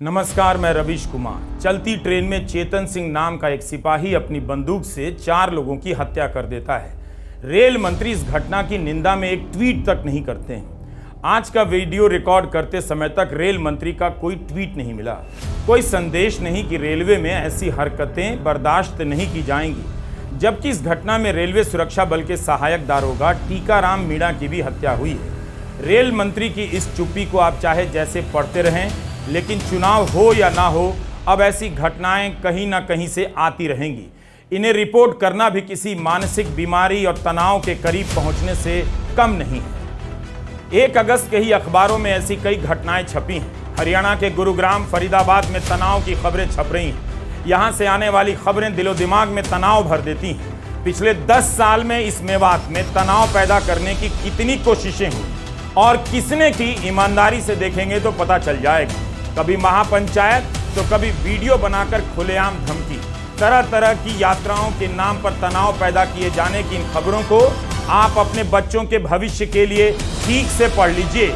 नमस्कार, मैं रवीश कुमार। चलती ट्रेन में चेतन सिंह नाम का एक सिपाही अपनी बंदूक से 4 लोगों की हत्या कर देता है। रेल मंत्री इस घटना की निंदा में एक ट्वीट तक नहीं करते हैं। आज का वीडियो रिकॉर्ड करते समय तक रेल मंत्री का कोई ट्वीट नहीं मिला, कोई संदेश नहीं कि रेलवे में ऐसी हरकतें बर्दाश्त नहीं की जाएंगी। जबकि इस घटना में रेलवे सुरक्षा बल के सहायक दारोगा टीकाराम मीणा की भी हत्या हुई है। रेल मंत्री की इस चुप्पी को आप चाहे जैसे पढ़ते रहें, लेकिन चुनाव हो या ना हो, अब ऐसी घटनाएं कहीं ना कहीं से आती रहेंगी। इन्हें रिपोर्ट करना भी किसी मानसिक बीमारी और तनाव के करीब पहुंचने से कम नहीं है। 1 अगस्त के ही अखबारों में ऐसी कई घटनाएं छपी हैं। हरियाणा के गुरुग्राम, फरीदाबाद में तनाव की खबरें छप रही हैं। यहाँ से आने वाली खबरें दिलो दिमाग में तनाव भर देती हैं। पिछले 10 साल में इस मेवात में तनाव पैदा करने की कितनी कोशिशें हुई और किसने की, ईमानदारी से देखेंगे तो पता चल जाएगा। कभी महापंचायत तो कभी वीडियो बनाकर खुलेआम धमकी। तरह तरह की यात्राओं के नाम पर तनाव पैदा किए जाने की इन खबरों को आप अपने बच्चों के भविष्य के लिए ठीक से पढ़ लीजिए,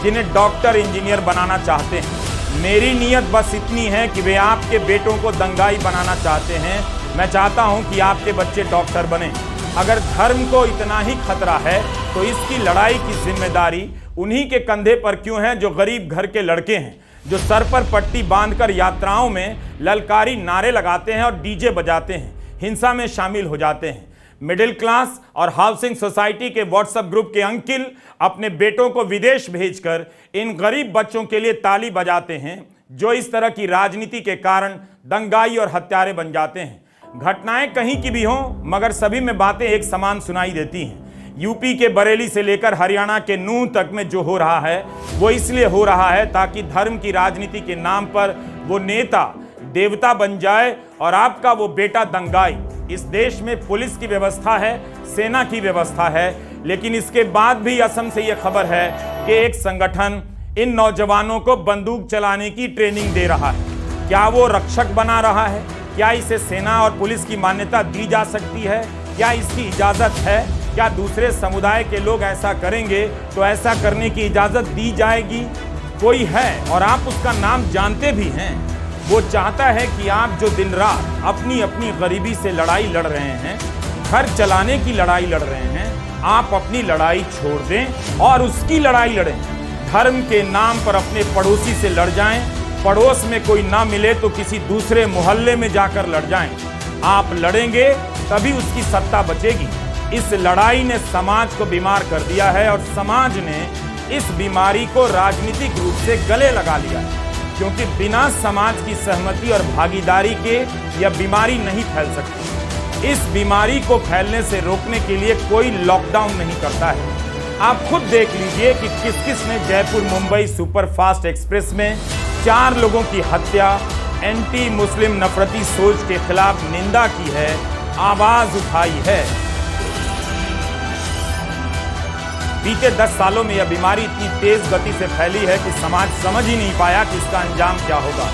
जिन्हें डॉक्टर इंजीनियर बनाना चाहते हैं। मेरी नीयत बस इतनी है कि वे आपके बेटों को दंगाई बनाना चाहते हैं। मैं चाहता हूं कि आपके बच्चे डॉक्टर बने। अगर धर्म को इतना ही खतरा है तो इसकी लड़ाई की जिम्मेदारी उन्हीं के कंधे पर क्यों है जो गरीब घर के लड़के हैं, जो सर पर पट्टी बांधकर यात्राओं में ललकारी नारे लगाते हैं और डीजे बजाते हैं, हिंसा में शामिल हो जाते हैं। मिडिल क्लास और हाउसिंग सोसाइटी के व्हाट्सएप ग्रुप के अंकिल अपने बेटों को विदेश भेजकर इन गरीब बच्चों के लिए ताली बजाते हैं, जो इस तरह की राजनीति के कारण दंगाई और हत्यारे बन जाते हैं। घटनाएं कहीं की भी हों, मगर सभी में बातें एक समान सुनाई देती हैं। यूपी के बरेली से लेकर हरियाणा के नूंह तक में जो हो रहा है वो इसलिए हो रहा है ताकि धर्म की राजनीति के नाम पर वो नेता देवता बन जाए और आपका वो बेटा दंगाई। इस देश में पुलिस की व्यवस्था है, सेना की व्यवस्था है, लेकिन इसके बाद भी असम से ये खबर है कि एक संगठन इन नौजवानों को बंदूक चलाने की ट्रेनिंग दे रहा है। क्या वो रक्षक बना रहा है? क्या इसे सेना और पुलिस की मान्यता दी जा सकती है? क्या इसकी इजाजत है? क्या दूसरे समुदाय के लोग ऐसा करेंगे तो ऐसा करने की इजाजत दी जाएगी? कोई है और आप उसका नाम जानते भी हैं। वो चाहता है कि आप जो दिन रात अपनी अपनी गरीबी से लड़ाई लड़ रहे हैं, घर चलाने की लड़ाई लड़ रहे हैं, आप अपनी लड़ाई छोड़ दें और उसकी लड़ाई लड़ें। धर्म के नाम पर अपने पड़ोसी से लड़ जाएं, पड़ोस में कोई ना मिले तो किसी दूसरे मोहल्ले में जाकर लड़ जाएं। आप लड़ेंगे तभी उसकी सत्ता बचेगी। इस लड़ाई ने समाज को बीमार कर दिया है और समाज ने इस बीमारी को राजनीतिक रूप से गले लगा लिया है, क्योंकि बिना समाज की सहमति और भागीदारी के यह बीमारी नहीं फैल सकती। इस बीमारी को फैलने से रोकने के लिए कोई लॉकडाउन नहीं करता है। आप खुद देख लीजिए कि किस किस ने जयपुर मुंबई सुपरफास्ट एक्सप्रेस में 4 लोगों की हत्या, एंटी मुस्लिम नफरती सोच के खिलाफ निंदा की है, आवाज उठाई है। बीते 10 सालों में यह बीमारी इतनी तेज गति से फैली है कि समाज समझ ही नहीं पाया कि इसका अंजाम क्या होगा।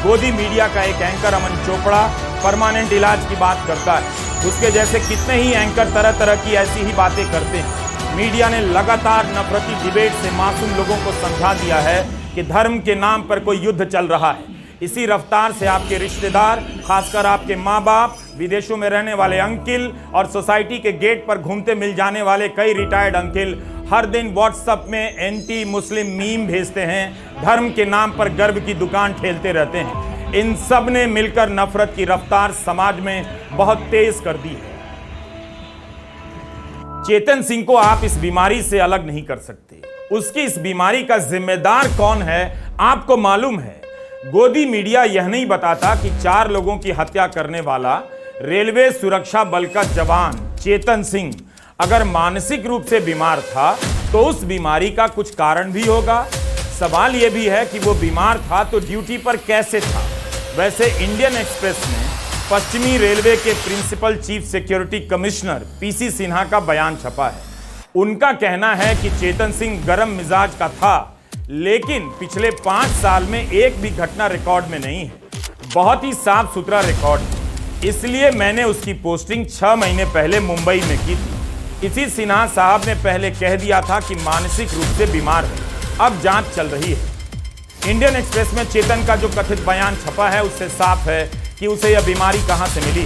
गोदी मीडिया का एक एंकर अमन चोपड़ा परमानेंट इलाज की बात करता है। उसके जैसे कितने ही एंकर तरह तरह की ऐसी ही बातें करते हैं। मीडिया ने लगातार नफरती डिबेट से मासूम लोगों को समझा दिया है कि धर्म के नाम पर कोई युद्ध चल रहा है। इसी रफ्तार से आपके रिश्तेदार, खासकर आपके माँ बाप, विदेशों में रहने वाले अंकिल और सोसाइटी के गेट पर घूमते मिल जाने वाले कई रिटायर्ड अंकिल हर दिन व्हाट्सएप में एंटी मुस्लिम मीम भेजते हैं, धर्म के नाम पर गर्व की दुकान ठेलते रहते हैं। इन सब ने मिलकर नफरत की रफ्तार समाज में बहुत तेज कर दी है। चेतन सिंह को आप इस बीमारी से अलग नहीं कर सकते। उसकी इस बीमारी का जिम्मेदार कौन है आपको मालूम है। गोदी मीडिया यह नहीं बताता कि 4 लोगों की हत्या करने वाला रेलवे सुरक्षा बल का जवान चेतन सिंह अगर मानसिक रूप से बीमार था तो उस बीमारी का कुछ कारण भी होगा। सवाल यह भी है कि वो बीमार था तो ड्यूटी पर कैसे था। वैसे इंडियन एक्सप्रेस में पश्चिमी रेलवे के principal chief security commissioner PC Sinha का बयान छपा है। उनका कहना है कि चेतन सिंह गर्म मिजाज का था, लेकिन पिछले 5 साल में एक भी घटना रिकॉर्ड में नहीं है। बहुत ही साफ सुथरा रिकॉर्ड है। इसलिए मैंने उसकी पोस्टिंग 6 महीने पहले मुंबई में की थी। इसी सिन्हा साहब ने पहले कह दिया था कि मानसिक रूप से बीमार है। अब जांच चल रही है। इंडियन एक्सप्रेस में चेतन का जो कथित बयान छपा है उससे साफ है कि उसे यह बीमारी कहां से मिली।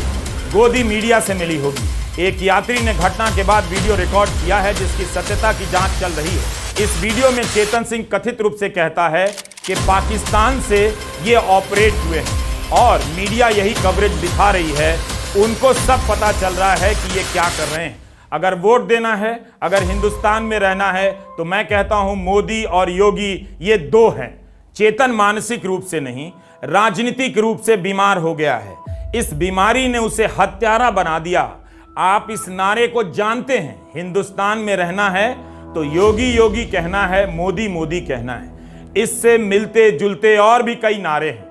गोदी मीडिया से मिली होगी। एक यात्री ने घटना के बाद वीडियो रिकॉर्ड किया है जिसकी सत्यता की जांच चल रही है। इस वीडियो में चेतन सिंह कथित रूप से कहता है कि पाकिस्तान से ये ऑपरेट हुए हैं और मीडिया यही कवरेज दिखा रही है। उनको सब पता चल रहा है कि ये क्या कर रहे हैं। अगर वोट देना है, अगर हिंदुस्तान में रहना है, तो मैं कहता हूं मोदी और योगी ये दो हैं। चेतन मानसिक रूप से नहीं, राजनीतिक रूप से बीमार हो गया है। इस बीमारी ने उसे हत्यारा बना दिया। आप इस नारे को जानते हैं, हिंदुस्तान में रहना है तो योगी योगी कहना है, मोदी मोदी कहना है। इससे मिलते जुलते और भी कई नारे हैं।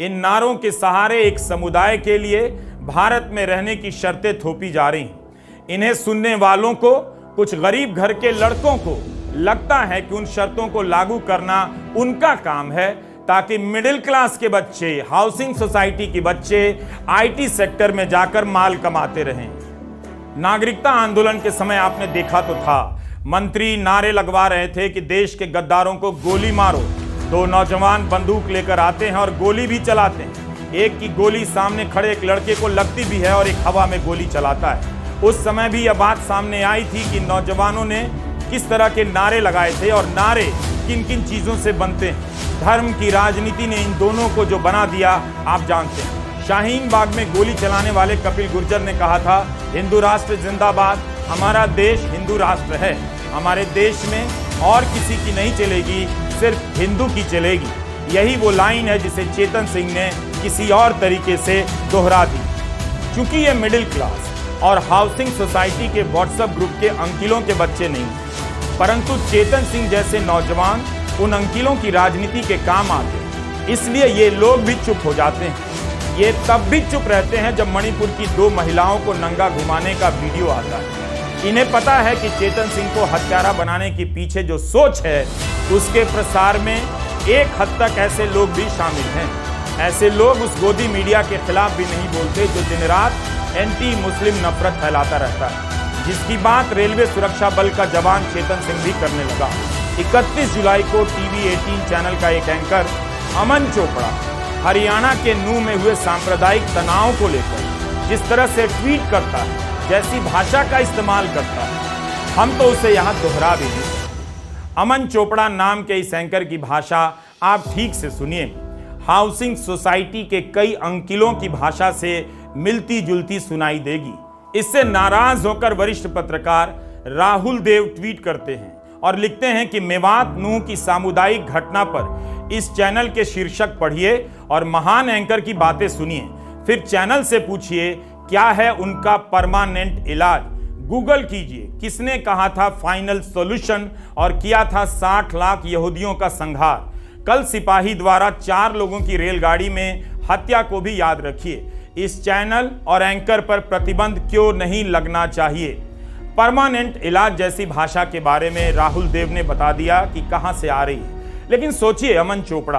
इन नारों के सहारे एक समुदाय के लिए भारत में रहने की शर्तें थोपी जा रही हैं। इन्हें सुनने वालों को, कुछ गरीब घर के लड़कों को लगता है कि उन शर्तों को लागू करना उनका काम है ताकि मिडिल क्लास के बच्चे, हाउसिंग सोसाइटी के बच्चे आईटी सेक्टर में जाकर माल कमाते रहें। नागरिकता आंदोलन के समय आपने देखा तो था, मंत्री नारे लगवा रहे थे कि देश के गद्दारों को गोली मारो। दो नौजवान बंदूक लेकर आते हैं और गोली भी चलाते हैं। एक की गोली सामने खड़े एक लड़के को लगती भी है और एक हवा में गोली चलाता है। उस समय भी यह बात सामने आई थी कि नौजवानों ने किस तरह के नारे लगाए थे और नारे किन किन चीजों से बनते हैं। धर्म की राजनीति ने इन दोनों को जो बना दिया आप जानते हैं। शाहीन बाग में गोली चलाने वाले कपिल गुर्जर ने कहा था, हिंदू राष्ट्र जिंदाबाद, हमारा देश हिंदू राष्ट्र है, हमारे देश में और किसी की नहीं चलेगी, सिर्फ हिंदू की चलेगी। यही वो लाइन है जिसे चेतन सिंह ने किसी और तरीके से दोहरा दी। चूंकि ये मिडिल क्लास और हाउसिंग सोसाइटी के व्हाट्सएप ग्रुप के अंकिलों के बच्चे नहीं, परंतु चेतन सिंह जैसे नौजवान उन अंकिलों की राजनीति के काम आते हैं, इसलिए ये लोग भी चुप हो जाते हैं। ये तब भी चुप रहते हैं जब मणिपुर की 2 महिलाओं को नंगा घुमाने का वीडियो आता है। इन्हें पता है कि चेतन सिंह को हत्यारा बनाने के पीछे जो सोच है उसके प्रसार में एक हद तक ऐसे लोग भी शामिल हैं। ऐसे लोग उस गोदी मीडिया के खिलाफ भी नहीं बोलते जो दिन रात एंटी मुस्लिम नफरत फैलाता रहता है, जिसकी बात रेलवे सुरक्षा बल का जवान चेतन सिंह भी करने लगा। 31 जुलाई को टीवी 18 चैनल का एक एंकर अमन चोपड़ा हरियाणा के नूह में हुए सांप्रदायिक तनाव को लेकर जिस तरह से ट्वीट करता है, जैसी भाषा का इस्तेमाल करता है, हम तो उसे यहाँ दोहरा भी नहीं। अमन चोपड़ा नाम के इस एंकर की भाषा आप ठीक से सुनिए। हाउसिंग सोसाइटी के कई अंकिलों की भाषा से मिलती जुलती सुनाई देगी। इससे नाराज होकर वरिष्ठ पत्रकार राहुल देव ट्वीट करते हैं और लिखते हैं कि मेवात नूह की सामुदायिक घटना पर इस चैनल के शीर्षक पढ़िए और महान एंकर की बातें सुनिए। फिर चैनल से पूछिए क्या है उनका परमानेंट इलाज। गूगल कीजिए किसने कहा था फाइनल सॉल्यूशन और किया था 60 लाख यहूदियों का संहार। कल सिपाही द्वारा 4 लोगों की रेलगाड़ी में हत्या को भी याद रखिए। इस चैनल और एंकर पर प्रतिबंध क्यों नहीं लगना चाहिए। परमानेंट इलाज जैसी भाषा के बारे में राहुल देव ने बता दिया कि कहां से आ रही है। लेकिन सोचिए, अमन चोपड़ा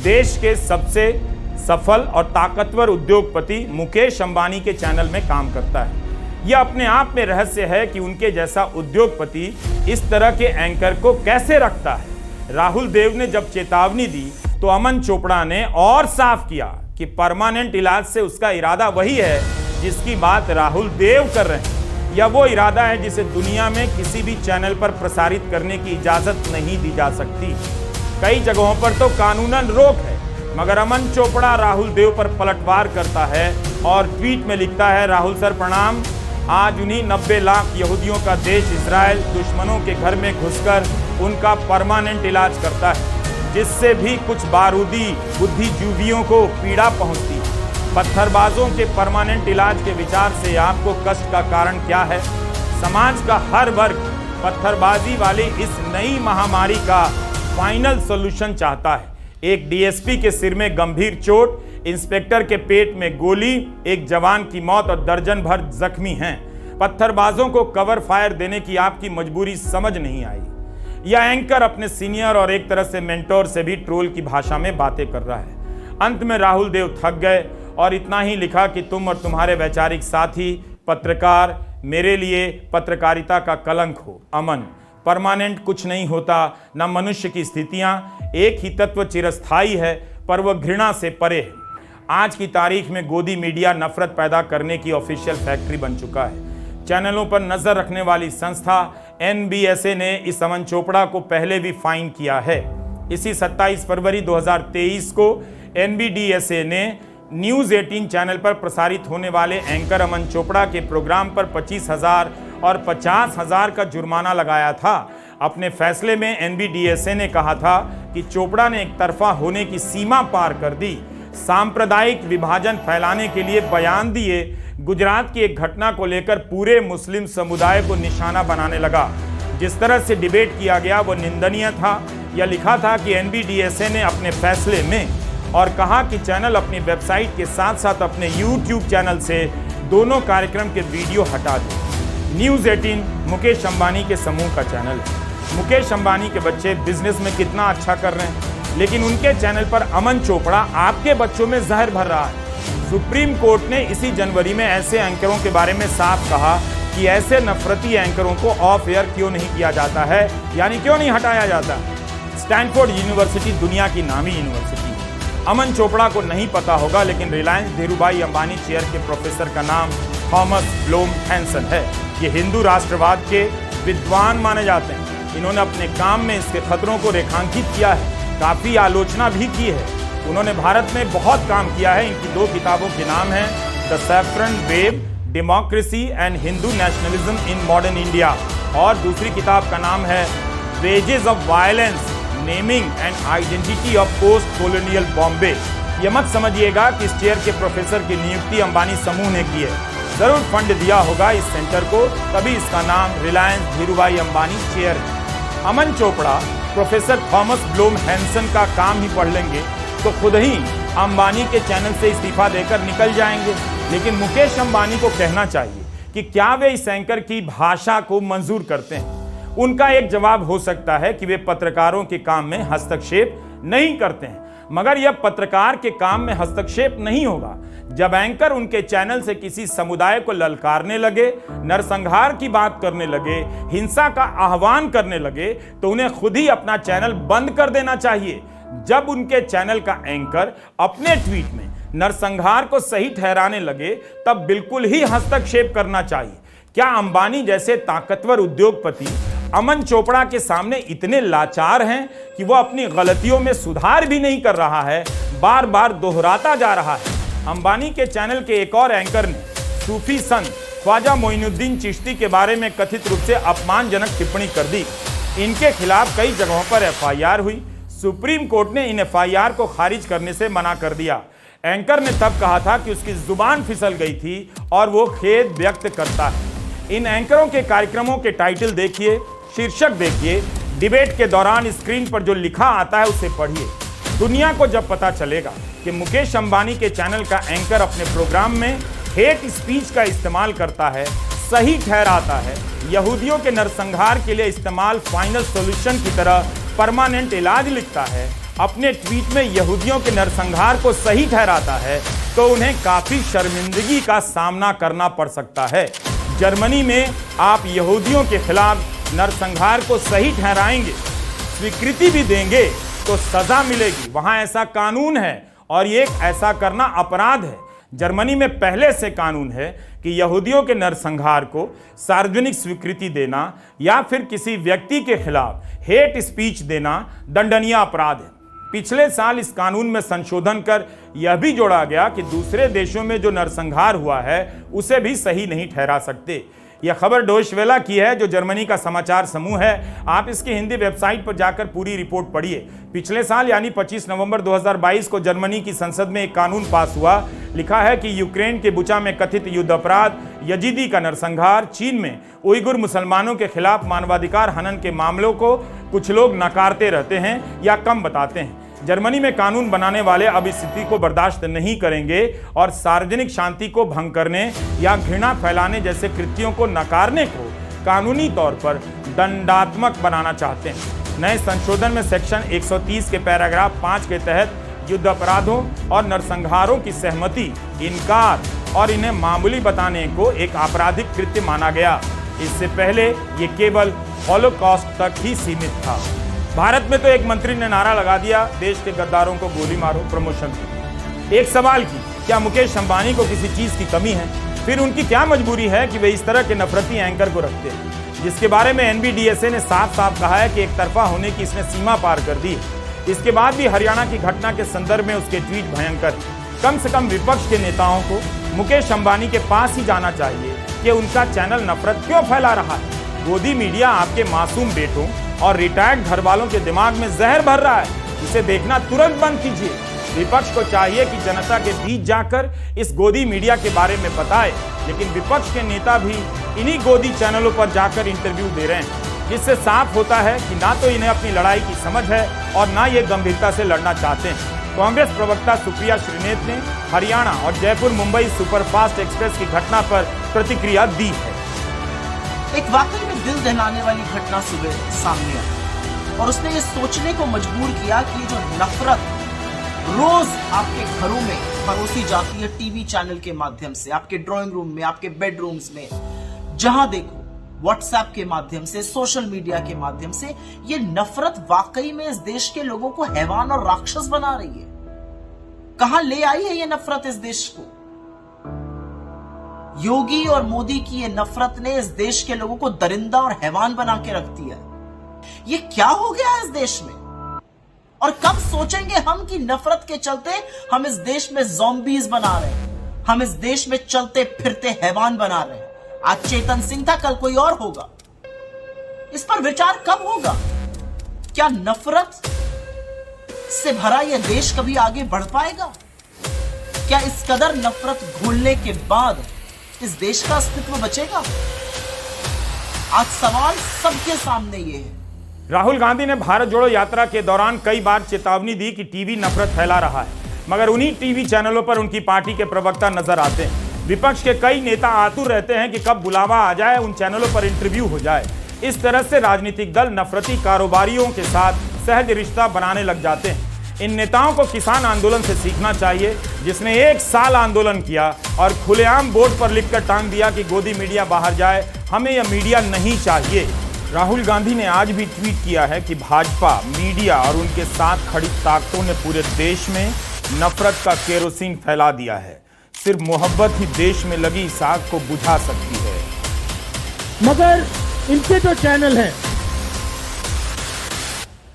देश के सबसे सफल और ताकतवर उद्योगपति मुकेश अंबानी के चैनल में काम करता है। यह अपने आप में रहस्य है कि उनके जैसा उद्योगपति इस तरह के एंकर को कैसे रखता है। राहुल देव ने जब चेतावनी दी तो अमन चोपड़ा ने और साफ किया कि परमानेंट इलाज से उसका इरादा वही है जिसकी बात राहुल देव कर रहे हैं। यह वो इरादा है जिसे दुनिया में किसी भी चैनल पर प्रसारित करने की इजाजत नहीं दी जा सकती। कई जगहों पर तो कानूनन रोक है, मगर अमन चोपड़ा राहुल देव पर पलटवार करता है और ट्वीट में लिखता है, राहुल सर प्रणाम, आज उन्हीं 90 लाख यहूदियों का देश इजराइल दुश्मनों के घर में घुसकर उनका परमानेंट इलाज करता है, जिससे भी कुछ बारूदी बुद्धिजीवियों को पीड़ा पहुंचती है। पत्थरबाजों के परमानेंट इलाज के विचार से आपको कष्ट का कारण क्या है? समाज का हर वर्ग पत्थरबाजी वाली इस नई महामारी का फाइनल सॉल्यूशन चाहता है। एक डीएसपी के सिर में गंभीर चोट, इंस्पेक्टर के पेट में गोली, एक जवान की मौत और दर्जन भर जख्मी हैं। पत्थरबाजों को कवर फायर देने की आपकी मजबूरी समझ नहीं आई। यह एंकर अपने सीनियर और एक तरह से मेंटोर से भी ट्रोल की भाषा में बातें कर रहा है। अंत में राहुल देव थक गए और इतना ही लिखा कि तुम और तुम्हारे वैचारिक साथी पत्रकार मेरे लिए पत्रकारिता का कलंक हो। अमन, परमानेंट कुछ नहीं होता, न मनुष्य की स्थितियां, एक ही तत्व चिरस्थायी है पर वह घृणा से परे है। आज की तारीख में गोदी मीडिया नफरत पैदा करने की ऑफिशियल फैक्ट्री बन चुका है। चैनलों पर नजर रखने वाली संस्था NBSA ने इस अमन चोपड़ा को पहले भी फाइन किया है। इसी 27 फरवरी 2023 को NBDSA ने न्यूज़ 18 चैनल पर प्रसारित होने वाले एंकर अमन चोपड़ा के प्रोग्राम पर 25,000 और 50,000 का जुर्माना लगाया था। अपने फैसले में NBDSA ने कहा था कि चोपड़ा ने एक तरफा होने की सीमा पार कर दी, सांप्रदायिक विभाजन फैलाने के लिए बयान दिए, गुजरात की एक घटना को लेकर पूरे मुस्लिम समुदाय को निशाना बनाने लगा। जिस तरह से डिबेट किया गया वो निंदनीय था। यह लिखा था कि NBDSA ने अपने फैसले में और कहा कि चैनल अपनी वेबसाइट के साथ साथ अपने YouTube चैनल से दोनों कार्यक्रम के वीडियो हटा दे। न्यूज़ 18 मुकेश अंबानी के समूह का चैनल है। मुकेश अंबानी के बच्चे बिजनेस में कितना अच्छा कर रहे हैं, लेकिन उनके चैनल पर अमन चोपड़ा आपके बच्चों में जहर भर रहा है। सुप्रीम कोर्ट ने इसी जनवरी में ऐसे एंकरों के बारे में साफ कहा कि ऐसे नफरती एंकरों को ऑफ एयर क्यों नहीं किया जाता है, यानी क्यों नहीं हटाया जाता। स्टैनफोर्ड यूनिवर्सिटी दुनिया की नामी यूनिवर्सिटी है। अमन चोपड़ा को नहीं पता होगा, लेकिन रिलायंस धीरूभाई अंबानी चेयर के प्रोफेसर का नाम थॉमस ब्लूम हैंसन है। ये हिंदू राष्ट्रवाद के विद्वान माने जाते हैं। इन्होंने अपने काम में इसके खतरों को रेखांकित किया है, काफ़ी आलोचना भी की है। उन्होंने भारत में बहुत काम किया है। इनकी 2 किताबों के नाम हैं the saffron wave, democracy and Hindu nationalism in modern India, और दूसरी किताब का नाम है wages of violence, naming and identity of post colonial Bombay. ये मत समझिएगा कि इस चेयर के प्रोफेसर की नियुक्ति अंबानी समूह ने की है। जरूर फंड दिया होगा इस सेंटर को, तभी इसका नाम रिलायंस धीरूभाई अंबानी चेयर है। Aman Chopra professor Thomas Bloom Hansen का काम ही पढ़ लेंगे तो खुद ही अंबानी के चैनल से इस्तीफा देकर निकल जाएंगे। लेकिन मुकेश अंबानी को कहना चाहिए कि क्या वे इस एंकर की भाषा को मंजूर करते हैं। उनका एक जवाब हो सकता है कि वे पत्रकारों के काम में हस्तक्षेप नहीं करते हैं, मगर यह पत्रकार के काम में हस्तक्षेप नहीं होगा जब एंकर उनके चैनल से किसी समुदाय को ललकारने लगे, नरसंहार की बात करने लगे, हिंसा का आह्वान करने लगे, तो उन्हें खुद ही अपना चैनल बंद कर देना चाहिए। जब उनके चैनल का एंकर अपने ट्वीट में नरसंहार को सही ठहराने लगे, तब बिल्कुल ही हस्तक्षेप करना चाहिए। क्या अंबानी जैसे ताकतवर उद्योगपति अमन चोपड़ा के सामने इतने लाचार हैं कि वो अपनी गलतियों में सुधार भी नहीं कर रहा है, बार बार दोहराता जा रहा है। अंबानी के चैनल के एक और एंकर ने सूफी संत ख्वाजा मोइनुद्दीन चिश्ती के बारे में कथित रूप से अपमानजनक टिप्पणी कर दी। इनके खिलाफ कई जगहों पर FIR हुई। सुप्रीम कोर्ट ने इन FIR को खारिज करने से मना कर दिया। एंकर ने तब कहा था कि उसकी जुबान फिसल गई थी और वो खेद व्यक्त करता है। इन एंकरों के कार्यक्रमों के टाइटल देखिए, शीर्षक देखिए, डिबेट के दौरान स्क्रीन पर जो लिखा आता है उसे पढ़िए। दुनिया को जब पता चलेगा कि मुकेश अंबानी के चैनल का एंकर अपने प्रोग्राम में हेट स्पीच का इस्तेमाल करता है, सही ठहराता है, यहूदियों के नरसंहार के लिए इस्तेमाल फाइनल सॉल्यूशन की तरह परमानेंट इलाज लिखता है, अपने ट्वीट में यहूदियों के नरसंहार को सही ठहराता है, तो उन्हें काफी शर्मिंदगी का सामना करना पड़ सकता है। जर्मनी में आप यहूदियों के खिलाफ नरसंहार को सही ठहराएंगे, स्वीकृति भी देंगे तो सजा मिलेगी। वहां ऐसा कानून है और ये ऐसा करना अपराध है। जर्मनी में पहले से कानून है कि यहूदियों के नरसंहार को सार्वजनिक स्वीकृति देना या फिर किसी व्यक्ति के खिलाफ हेट स्पीच देना दंडनीय अपराध है। पिछले साल इस कानून में संशोधन कर यह भी जोड़ा गया कि दूसरे देशों में जो नरसंहार हुआ है उसे भी सही नहीं ठहरा सकते। यह खबर डोइचे वेला की है, जो जर्मनी का समाचार समूह है। आप इसकी हिंदी वेबसाइट पर जाकर पूरी रिपोर्ट पढ़िए। पिछले साल यानी 25 नवंबर 2022 को जर्मनी की संसद में एक कानून पास हुआ। लिखा है कि यूक्रेन के बुचा में कथित युद्ध अपराध, यजीदी का नरसंहार, चीन में उइगुर मुसलमानों के खिलाफ मानवाधिकार हनन के मामलों को कुछ लोग नकारते रहते हैं या कम बताते हैं। जर्मनी में कानून बनाने वाले अब इस स्थिति को बर्दाश्त नहीं करेंगे और सार्वजनिक शांति को भंग करने या घृणा फैलाने जैसे कृत्यों को नकारने को कानूनी तौर पर दंडात्मक बनाना चाहते हैं। नए संशोधन में सेक्शन 130 के पैराग्राफ 5 के तहत युद्ध अपराधों और नरसंहारों की सहमति, इनकार और इन्हें मामूली बताने को एक आपराधिक कृत्य माना गया। इससे पहले ये केवल हॉलोकॉस्ट तक ही सीमित था। भारत में तो एक मंत्री ने नारा लगा दिया, देश के गद्दारों को गोली मारो, प्रमोशन की। एक सवाल की, क्या मुकेश अंबानी को किसी चीज की कमी है? फिर उनकी क्या मजबूरी है कि वे इस तरह के नफरती एंकर को रखते हैं, जिसके बारे में एनबीडीएसए ने साफ साफ कहा है कि एक तरफा होने की इसने सीमा पार कर दी है। इसके बाद भी हरियाणा की घटना के संदर्भ में उसके ट्वीट भयंकर। कम से कम विपक्ष के नेताओं को मुकेश अंबानी के पास ही जाना चाहिए कि उनका चैनल नफरत क्यों फैला रहा है। गोदी मीडिया आपके मासूम बेटों और रिटायर्ड घर वालों के दिमाग में जहर भर रहा है, इसे देखना तुरंत बंद कीजिए। विपक्ष को चाहिए कि जनता के बीच जाकर इस गोदी मीडिया के बारे में बताए, लेकिन विपक्ष के नेता भी इन्हीं गोदी चैनलों पर जाकर इंटरव्यू दे रहे हैं, जिससे साफ होता है कि ना तो इन्हें अपनी लड़ाई की समझ है और ना ये गंभीरता से लड़ना चाहते हैं। कांग्रेस प्रवक्ता सुप्रिया श्रीनेत ने हरियाणा और जयपुर मुंबई सुपरफास्ट एक्सप्रेस की घटना पर प्रतिक्रिया दी है। एक वाकई में दिल दहलाने वाली घटना सुबह सामने आई और उसने ये सोचने को मजबूर किया कि ये जो नफरत रोज आपके घरों में परोसी जाती है टीवी चैनल के माध्यम से, आपके ड्राइंग रूम में, आपके बेडरूम्स में, जहां देखो व्हाट्सएप के माध्यम से, सोशल मीडिया के माध्यम से, ये नफरत वाकई में इस देश के लोगों को हैवान और राक्षस बना रही है। कहां ले आई है ये नफरत इस देश को? योगी और मोदी की ये नफरत ने इस देश के लोगों को दरिंदा और हैवान बना के रख दिया है। ये क्या हो गया इस देश में? और कब सोचेंगे हम कि नफरत के चलते हम इस देश में ज़ॉम्बीज बना रहे हैं, हम इस देश में चलते फिरते हैवान बना रहे हैं। आज चेतन सिंह था, कल कोई और होगा। इस पर विचार कब होगा? क्या नफरत से भरा यह देश कभी आगे बढ़ पाएगा? क्या इस कदर नफरत घोलने के बाद इस देश का अस्तित्व बचेगा? आज सवाल सबके सामने ये है। राहुल गांधी ने भारत जोड़ो यात्रा के दौरान कई बार चेतावनी दी कि टीवी नफरत फैला रहा है, मगर उन्हीं टीवी चैनलों पर उनकी पार्टी के प्रवक्ता नजर आते हैं। विपक्ष के कई नेता आतुर रहते हैं कि कब बुलावा आ जाए, उन चैनलों पर इंटरव्यू हो जाए। इस तरह से राजनीतिक दल नफरती कारोबारियों के साथ सहज रिश्ता बनाने लग जाते हैं। इन नेताओं को किसान आंदोलन से सीखना चाहिए, जिसने 1 साल आंदोलन किया और खुलेआम बोर्ड पर लिखकर टांग दिया कि गोदी मीडिया बाहर जाए, हमें यह मीडिया नहीं चाहिए। राहुल गांधी ने आज भी ट्वीट किया है कि भाजपा, मीडिया और उनके साथ खड़ी ताकतों ने पूरे देश में नफरत का केरोसिन फैला दिया है। सिर्फ मोहब्बत ही देश में लगी इस आग को बुझा सकती है। मगर इनके जो चैनल हैं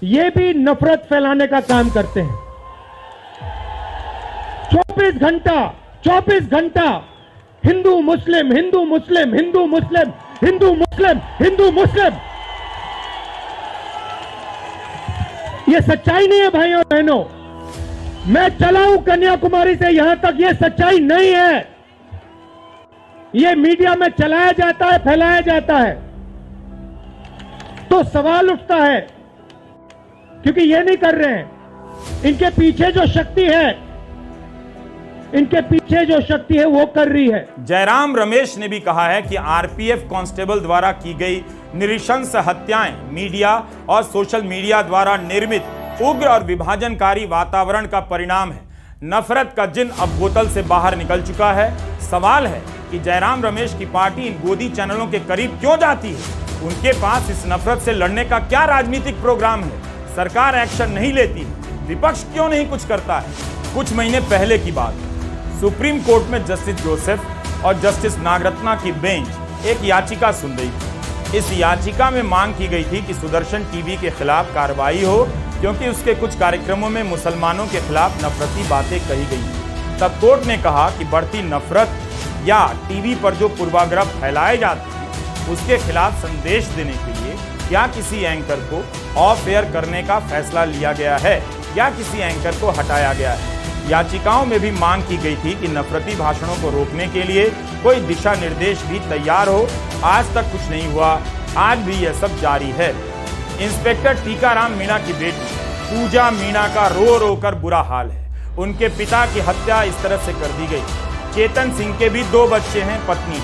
ये भी नफरत फैलाने का काम करते हैं। 24 घंटा हिंदू मुस्लिम, हिंदू मुस्लिम, हिंदू मुस्लिम, हिंदू मुस्लिम, हिंदू मुस्लिम। ये सच्चाई नहीं है भाई और बहनों। मैं चला हूं कन्याकुमारी से यहां तक, ये सच्चाई नहीं है। ये मीडिया में चलाया जाता है, फैलाया जाता है। तो सवाल उठता है, क्योंकि ये नहीं कर रहे हैं। इनके पीछे जो शक्ति है, इनके पीछे जो शक्ति है वो कर रही है। जयराम रमेश ने भी कहा है कि आरपीएफ कांस्टेबल द्वारा की गई नृशंस हत्याएं मीडिया और सोशल मीडिया द्वारा निर्मित उग्र और विभाजनकारी वातावरण का परिणाम है। नफरत का जिन अब बोतल से बाहर निकल चुका है। सवाल है कि जयराम रमेश की पार्टी इन गोदी चैनलों के करीब क्यों जाती है? उनके पास इस नफरत से लड़ने का क्या राजनीतिक प्रोग्राम है? सरकार एक्शन नहीं लेती, विपक्ष क्यों नहीं कुछ करता है? कुछ महीने पहले की बात, सुप्रीम कोर्ट में जस्टिस जोसेफ और जस्टिस नागरत्ना की बेंच एक याचिका सुन रही थी। इस याचिका में मांग की गई थी कि सुदर्शन टीवी के खिलाफ कार्रवाई हो, क्योंकि उसके कुछ कार्यक्रमों में मुसलमानों के खिलाफ नफरती बातें कही गई। तब कोर्ट ने कहा कि बढ़ती नफरत या टीवी पर जो पूर्वाग्रह फैलाए जाते हैं उसके खिलाफ संदेश देने के लिए क्या किसी एंकर को ऑफ एयर करने का फैसला लिया गया है या किसी एंकर को हटाया गया है। याचिकाओं में भी मांग की गई थी कि नफरती भाषणों को रोकने के लिए कोई दिशा निर्देश भी तैयार हो। आज तक कुछ नहीं हुआ, आज भी यह सब जारी है। इंस्पेक्टर टीकाराम मीणा की बेटी पूजा मीणा का रो रो कर बुरा हाल है। उनके पिता की हत्या इस तरह से कर दी गई। चेतन सिंह के भी 2 बच्चे हैं, पत्नी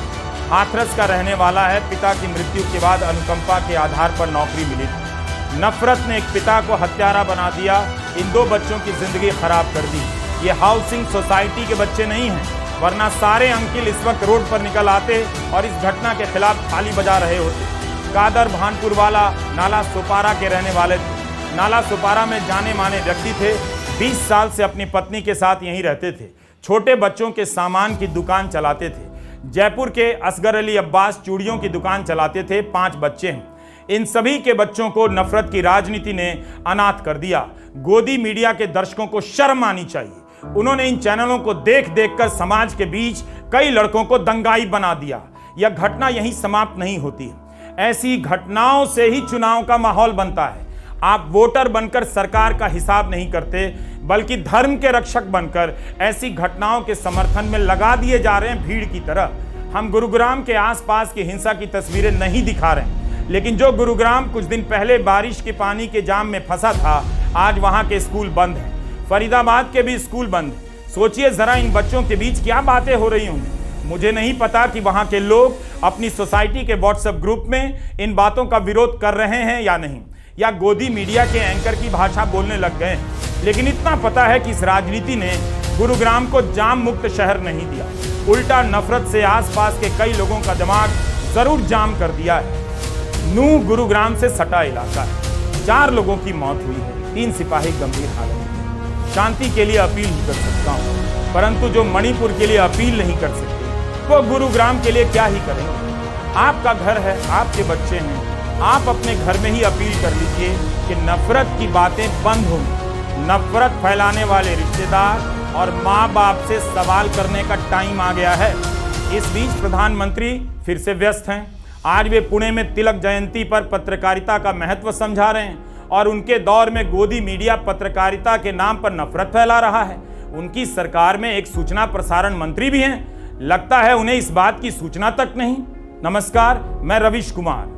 हाथरस का रहने वाला है। पिता की मृत्यु के बाद अनुकंपा के आधार पर नौकरी मिली थी। नफरत ने एक पिता को हत्यारा बना दिया, इन 2 बच्चों की जिंदगी खराब कर दी। ये हाउसिंग सोसाइटी के बच्चे नहीं हैं, वरना सारे अंकिल इस वक्त रोड पर निकल आते और इस घटना के खिलाफ थाली बजा रहे होते। कादर भानपुर वाला नाला सोपारा के रहने वाले थे। नाला सोपारा में जाने माने व्यक्ति थे। 20 साल से अपनी पत्नी के साथ यहीं रहते थे। छोटे बच्चों के सामान की दुकान चलाते थे। जयपुर के असगर अली अब्बास चूड़ियों की दुकान चलाते थे। 5 बच्चे हैं। इन सभी के बच्चों को नफरत की राजनीति ने अनाथ कर दिया। गोदी मीडिया के दर्शकों को शर्म आनी चाहिए। उन्होंने इन चैनलों को देख देख कर समाज के बीच कई लड़कों को दंगाई बना दिया। यह घटना यहीं समाप्त नहीं होती है। ऐसी घटनाओं से ही चुनाव का माहौल बनता है। आप वोटर बनकर सरकार का हिसाब नहीं करते, बल्कि धर्म के रक्षक बनकर ऐसी घटनाओं के समर्थन में लगा दिए जा रहे हैं भीड़ की तरह। हम गुरुग्राम के आसपास की हिंसा की तस्वीरें नहीं दिखा रहे, लेकिन जो गुरुग्राम कुछ दिन पहले बारिश के पानी के जाम में फंसा था, आज वहां के स्कूल बंद हैं। फरीदाबाद के भी स्कूल बंद हैं। सोचिए जरा इन बच्चों के बीच क्या बातें हो रही होंगी। मुझे नहीं पता कि वहां के लोग अपनी सोसाइटी के व्हाट्सएप ग्रुप में इन बातों का विरोध कर रहे हैं या नहीं, या गोदी मीडिया के एंकर की भाषा बोलने लग गए हैं। लेकिन इतना पता है कि इस राजनीति ने गुरुग्राम को जाम मुक्त शहर नहीं दिया, उल्टा नफरत से आसपास के कई लोगों का दिमाग जरूर जाम कर दिया है। नूह गुरुग्राम से सटा इलाका है। 4 लोगों की मौत हुई है, 3 सिपाही गंभीर हालत में। शांति के लिए अपील ही कर सकता हूं, परंतु जो मणिपुर के लिए अपील नहीं कर सकते वो गुरुग्राम के लिए क्या ही करेंगे। आपका घर है, आपके बच्चे हैं, आप अपने घर में ही अपील कर लीजिए कि नफरत की बातें बंद होंगी। नफरत फैलाने वाले रिश्तेदार और माँ बाप से सवाल करने का टाइम आ गया है। इस बीच प्रधानमंत्री फिर से व्यस्त हैं। आज वे पुणे में तिलक जयंती पर पत्रकारिता का महत्व समझा रहे हैं और उनके दौर में गोदी मीडिया पत्रकारिता के नाम पर नफरत फैला रहा है। उनकी सरकार में एक सूचना प्रसारण मंत्री भी हैं। लगता है उन्हें इस बात की सूचना तक नहीं। नमस्कार, मैं रविश कुमार।